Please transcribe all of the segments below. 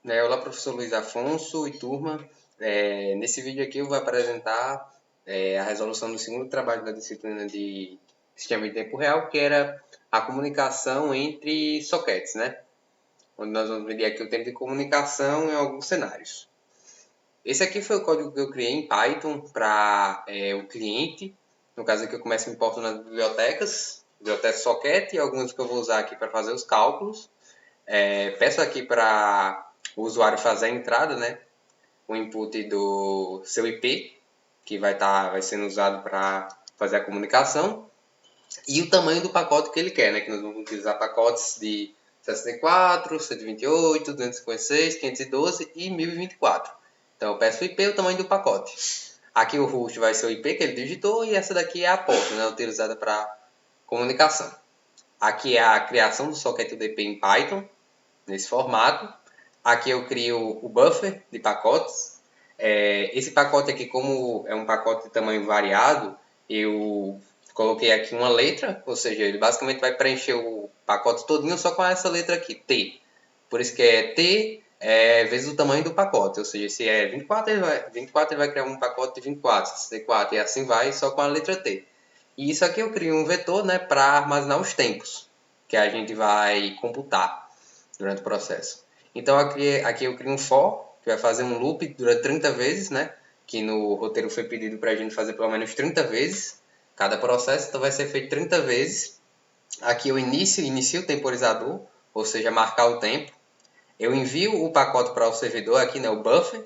Olá, professor Luiz Afonso e turma. Nesse vídeo aqui eu vou apresentar a resolução do segundo trabalho da disciplina de Sistema de Tempo Real, que era a comunicação entre sockets, né? Onde nós vamos medir aqui o tempo de comunicação em alguns cenários. Esse aqui foi o código que eu criei em Python para o cliente. No caso aqui eu começo me importo nas biblioteca socket e algumas que eu vou usar aqui para fazer os cálculos. Peço aqui para o usuário fazer a entrada, né? O input do seu IP, que vai sendo usado para fazer a comunicação, e o tamanho do pacote que ele quer, né? Que nós vamos utilizar pacotes de 64, 128, 256, 512 e 1024. Então eu peço o IP e o tamanho do pacote. Aqui o host vai ser o IP que ele digitou e essa daqui é a porta, né? Utilizada para comunicação. Aqui é a criação do socket UDP em Python, nesse formato. Aqui eu crio o buffer de pacotes. Esse pacote aqui, como é um pacote de tamanho variado, eu coloquei aqui uma letra, ou seja, ele basicamente vai preencher o pacote todinho só com essa letra aqui, T. Por isso que é T vezes o tamanho do pacote, ou seja, se é 24, ele vai criar um pacote de 24, 64 e assim vai, só com a letra T. E isso aqui eu crio um vetor, né, para armazenar os tempos que a gente vai computar durante o processo. Então aqui eu crio um for, que vai fazer um loop durante 30 vezes, né? Que no roteiro foi pedido para a gente fazer pelo menos 30 vezes cada processo, então vai ser feito 30 vezes. Aqui eu inicio o temporizador, ou seja, marcar o tempo. Eu envio o pacote para o servidor aqui, né, o buffer,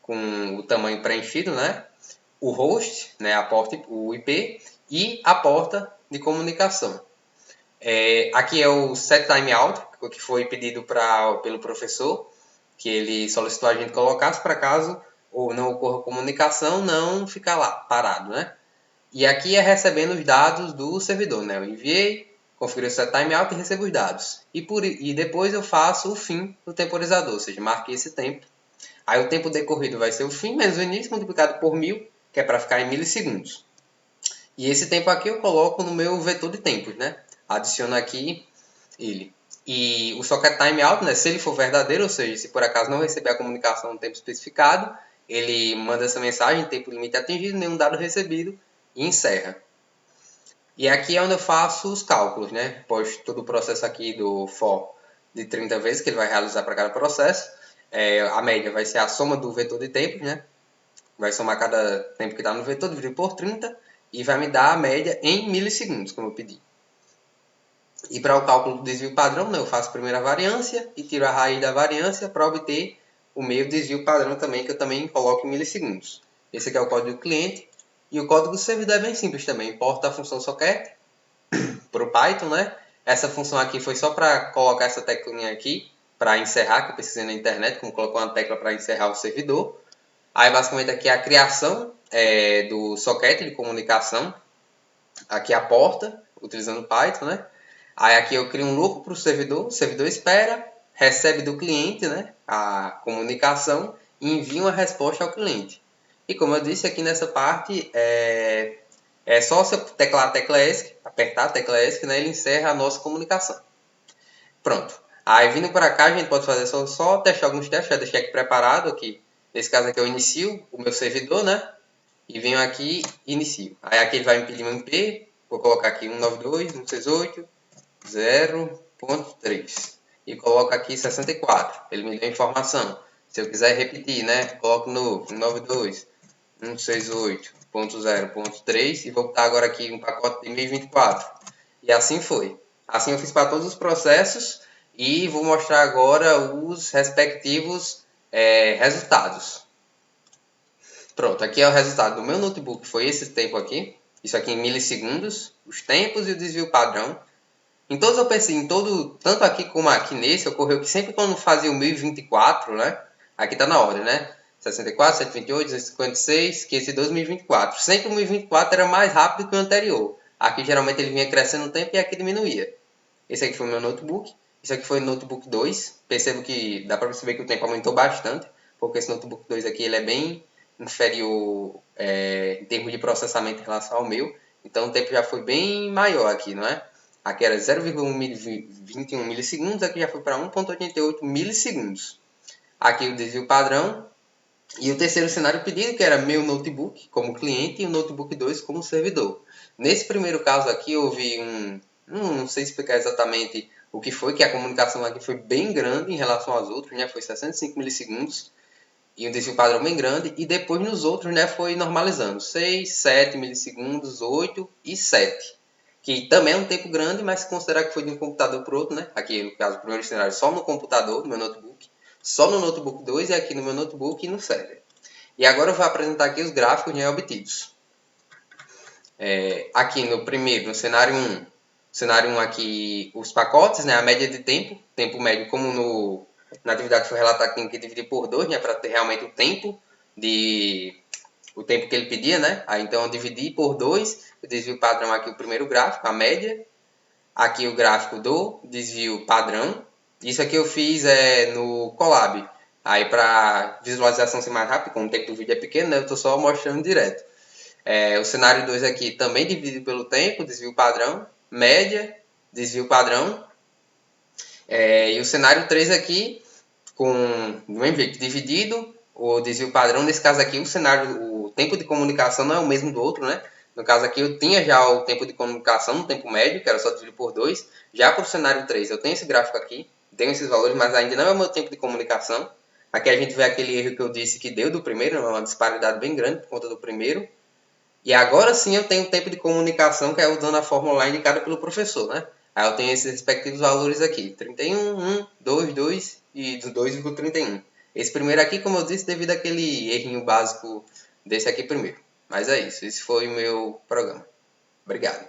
com o tamanho preenchido, né? O host, né, a porta, o IP, e a porta de comunicação. Aqui é o set timeout, que foi pedido pelo professor, que ele solicitou a gente colocasse para caso ou não ocorra comunicação, não ficar lá parado, né? E aqui é recebendo os dados do servidor, né? Eu enviei, configuro o set timeout e recebo os dados. E depois eu faço o fim do temporizador, ou seja, marquei esse tempo. Aí o tempo decorrido vai ser o fim menos o início multiplicado por 1000, que é para ficar em milissegundos. E esse tempo aqui eu coloco no meu vetor de tempos, né? Adiciono aqui ele. E o socket timeout, né, se ele for verdadeiro, ou seja, se por acaso não receber a comunicação no tempo especificado, ele manda essa mensagem, tempo limite atingido, nenhum dado recebido, e encerra. E aqui é onde eu faço os cálculos, né? Após todo o processo aqui do for de 30 vezes que ele vai realizar para cada processo, a média vai ser a soma do vetor de tempos, né? Vai somar cada tempo que está no vetor, dividido por 30, e vai me dar a média em milissegundos, como eu pedi. E para o cálculo do desvio padrão, né, eu faço primeiro a variância e tiro a raiz da variância para obter o meu desvio padrão também, que eu também coloco em milissegundos. Esse aqui é o código do cliente. E o código do servidor é bem simples também. Importa a função socket para o Python, né? Essa função aqui foi só para colocar essa teclinha aqui, para encerrar, que eu precisei na internet, como colocou uma tecla para encerrar o servidor. Aí basicamente aqui é a criação do socket de comunicação. Aqui a porta, utilizando Python, né? Aí aqui eu crio um loop para o servidor espera, recebe do cliente, né, a comunicação e envia uma resposta ao cliente. E como eu disse aqui nessa parte, é só você teclar a tecla ESC, apertar a tecla ESC, né, ele encerra a nossa comunicação. Pronto. Aí vindo para cá, a gente pode fazer só testar alguns testes, já deixei aqui preparado aqui. Nesse caso aqui eu inicio o meu servidor, né, e venho aqui e inicio. Aí aqui ele vai me pedir um IP, vou colocar aqui 192.168.0.3 e coloco aqui 64. Ele me deu a informação. Se eu quiser repetir, né, coloco no 192.168.0.3 e vou botar agora aqui um pacote de 1024. E assim foi. Assim eu fiz para todos os processos e vou mostrar agora os respectivos resultados. Pronto, aqui é o resultado do meu notebook, foi esse tempo aqui. Isso aqui em milissegundos, os tempos e o desvio padrão. Em todos eu pensei, tanto aqui como aqui nesse, ocorreu que sempre quando fazia o 1024, né? Aqui tá na ordem, né? 64, 728, 256, 512, 1024. Sempre o 1024 era mais rápido que o anterior. Aqui geralmente ele vinha crescendo o tempo e aqui diminuía. Esse aqui foi o meu notebook. Esse aqui foi o notebook 2. Percebo que dá para perceber que o tempo aumentou bastante, porque esse notebook 2 aqui ele é bem inferior em termos de processamento em relação ao meu. Então o tempo já foi bem maior aqui, não é? Aqui era 0,21 milissegundos, aqui já foi para 1,88 milissegundos. aqui o desvio padrão, e o terceiro cenário pedido, que era meu notebook como cliente e o notebook 2 como servidor. Nesse primeiro caso aqui, houve não sei explicar exatamente o que foi, que a comunicação aqui foi bem grande em relação aos outros, né? Foi 65 milissegundos, e um desvio padrão bem grande, e depois nos outros, né, foi normalizando, 6, 7 milissegundos, 8 e 7, que também é um tempo grande, mas se considerar que foi de um computador para o outro, né, aqui no caso, o primeiro cenário só no computador, no meu notebook, só no notebook 2 e aqui no meu notebook e no server. E agora eu vou apresentar aqui os gráficos já obtidos. Aqui no primeiro, no cenário 1, cenário 1 aqui, os pacotes, né, a média de tempo médio, como na atividade que foi relatada, tem que dividir por 2, né, para ter realmente o tempo que ele pedia, né? Aí então eu dividi por 2, o desvio padrão aqui, o primeiro gráfico, a média. Aqui o gráfico do desvio padrão. Isso aqui eu fiz no Colab. Aí para visualização ser mais rápida, como o tempo do vídeo é pequeno, né, eu estou só mostrando direto. O cenário 2 aqui também dividido pelo tempo, desvio padrão, média, desvio padrão. E o cenário 3 aqui, com do mesmo jeito, dividido, o desvio padrão. Nesse caso aqui, o tempo de comunicação não é o mesmo do outro, né? No caso aqui, eu tinha já o tempo de comunicação no tempo médio, que era só dividir por 2. Já para o cenário 3, eu tenho esse gráfico aqui, tenho esses valores, mas ainda não é o meu tempo de comunicação. Aqui a gente vê aquele erro que eu disse que deu do primeiro, uma disparidade bem grande por conta do primeiro. E agora sim eu tenho tempo de comunicação, que é usando a fórmula lá indicada pelo professor, né? Aí eu tenho esses respectivos valores aqui, 31, 1, 2, 2 e 2,31. Esse primeiro aqui, como eu disse, devido àquele errinho básico desse aqui primeiro. Mas é isso, esse foi o meu programa. Obrigado.